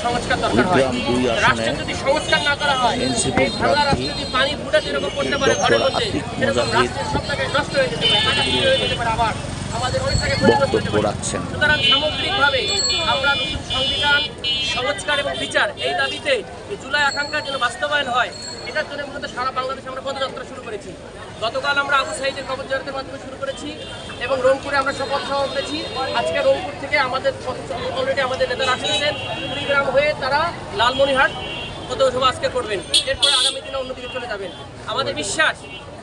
সংস্কার দরকার হয়। রাষ্ট্রের যদি সংস্কার না করা হয়, এই বাংলা রাষ্ট্র যদি পানি ফুটে যেরকম করতে পারে ঘরের মধ্যে, সেরকম রাষ্ট্রের সব জায়গায় নষ্ট হয়ে যেতে পারে, টাকা চুরি হয়ে যেতে পারে, আবার আমাদের অনেক জায়গায় পরিবর্তন হতে পারে। সুতরাং সামগ্রিকভাবে আমরা নতুন সংবিধান সংস্কার এবং বিচার এই দাবিতে জুলাই আকাঙ্ক্ষার জন্য বাস্তবায়ন হয়, এটার জন্য মূলত সারা বাংলাদেশে আমরা পদযাত্রা শুরু করেছি। গতকাল আমরা আবু সাঈদের কবর জিয়ারতের মাধ্যমে শুরু করেছি এবং রংপুরে আমরা শপথ সভা করেছি। আজকে রংপুর থেকে আমাদের অলরেডি আমাদের নেতারা আসতেছেন, কুড়িগ্রাম হয়ে তারা লালমনিরহাট পথসভা আজকে করবেন, এরপরে আগামী দিনে অন্যদিকে চলে যাবেন। আমাদের বিশ্বাস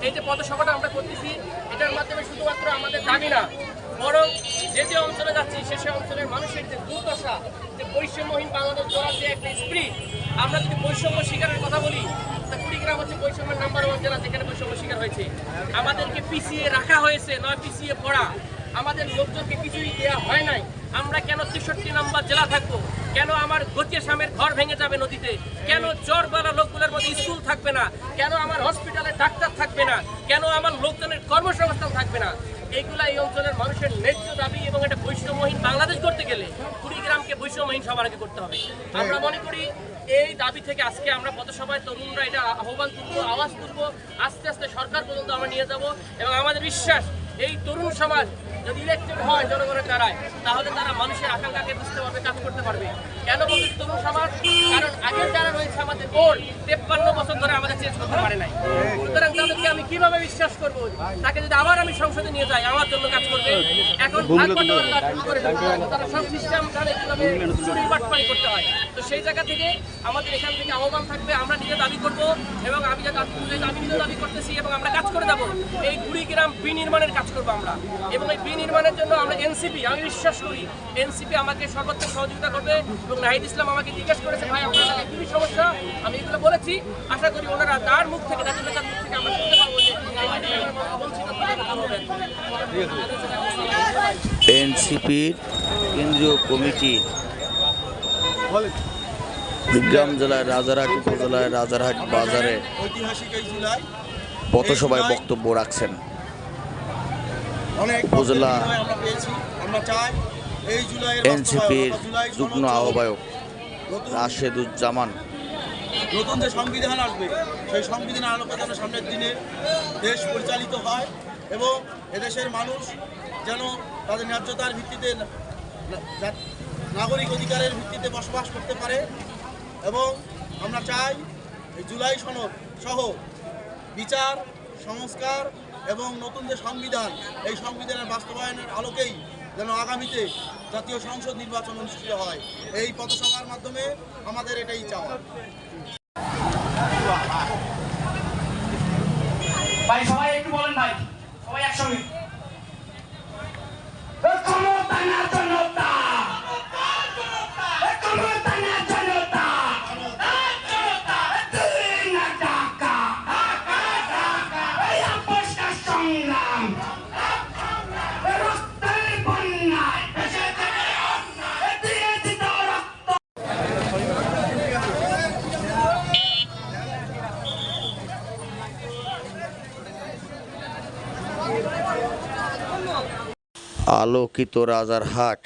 এই যে পথসভাটা আমরা করতেছি, এটার মাধ্যমে শুধুমাত্র আমাদের দাবি না, বরং যে যে অঞ্চলে যাচ্ছি সে অঞ্চলের মানুষের যে দুর্দশা, যে বৈষম্যহীন বাংলাদেশ গড়ার যে একটা স্পিরিট, আমরা যদি বৈষম্য শিকারের কথা বলি, কুড়িগ্রাম হচ্ছে বৈষম্যের নাম্বার 1 জেলা যেখানে বৈষম্য শিকার হয়েছে। আমাদেরকে পিছিয়ে রাখা হয়েছে, নয় পিছিয়ে পড়া। আমাদের লোকজনকে কিছুই দেওয়া হয় নাই। আমরা কেন 63 নম্বর জেলা থাকবো? কেন আমার গতিয়া স্বামীর ঘর ভেঙে যাবে নদীতে? কেন চরবালা লোকগুলোর মধ্যে স্কুল থাকবে না? কেন আমার হসপিটালে ডাক্তার থাকবে না? কেন আমার লোকজনের কর্মসংস্থান থাকবে না? এইগুলা এই অঞ্চলের মানুষের ন্যায্য দাবি এবং একটা বৈষম্যহীন বাংলাদেশ করতে গেলে কুড়িগ্রামকে বৈষম্যহীন সবার আগে করতে হবে। আমরা মনে করি এই দাবি থেকে আজকে আমরা পথসভায় তরুণরা এটা আহ্বান তুলবো, আওয়াজ তুলবো, আস্তে আস্তে সরকার পর্যন্ত আমরা নিয়ে যাব। এবং আমাদের বিশ্বাস এই তরুণ সমাজ যদি ইলেকটেড হয় জনগণের দ্বারায়, তাহলে তারা মানুষের আকাঙ্ক্ষাকে বুঝতে পারবে, কাজ করতে পারবে। কেন বলছি তরুণ সমাজ? কারণ আগের যারা রয়েছে আমাদের বোর্ড 53 বছর ধরে আমাদের চেঞ্জ করতে পারে নাই। সুতরাং তাদেরকে আমি কিভাবে বিশ্বাস করবো? তাকে যদি আবার আমি সংসদে নিয়ে যাই, আমার জন্য কাজ করবে। এখন তারা সব সিস্টেম জানে কিভাবে চুরি বাটপাড়ি করতে হয়। তো সেই জায়গা থেকে আমাদের এখান থেকে আহ্বান থাকবে, আমরা নিজে দাবি করবো এবং আমি নিজে দাবি করতেছি এবং আমরা কাজ করে যাবো। এই কুড়িগ্রাম বিনির্মাণের কাজ করবো আমরা, এবং এই বিনির্মাণের জন্য আমরা এনসিপি, আমি বিশ্বাস করি এনসিপি আমাকে সর্বোচ্চ সহযোগিতা করবে। এবং নাহিদ ইসলাম আমাকে জিজ্ঞেস করেছে, ভাই আপনার এলাকায় কি সমস্যা? আমি এগুলো বলেছি। আশা করি ওনারা তার মুখ থেকে, জাতীয় নেতার মুখ থেকে আমরা শুনতে পাবো যে এনসিপির কেন্দ্রীয় কমিটি কুড়িগ্রাম জেলার রাজারহাট উপজেলার রাজারহাট বাজারে পথসভায় বক্তব্য রাখছেন উপজেলা এনসিপির যুগ্ম আহ্বায়ক রাশেদুজ্জামান। নতুন যে সংবিধান আসবে সেই সংবিধানের আলোকে যেন সামনের দিনে দেশ পরিচালিত হয় এবং এদেশের মানুষ যেন তাদের ন্যায্যতার ভিত্তিতে, নাগরিক অধিকারের ভিত্তিতে বসবাস করতে পারে। এবং আমরা চাই এই জুলাই সনদ সহ বিচার, সংস্কার এবং নতুন যে সংবিধান, এই সংবিধানের বাস্তবায়নের আলোকেই যেন আগামীতে জাতীয় সংসদ নির্বাচন অনুষ্ঠিত হয়। এই পথসভার মাধ্যমে আমাদের এটাই চাওয়া। ভাই সবাই একটু বলেন, ভাই সবাই একসঙ্গে। আলোকিত রাজারহাট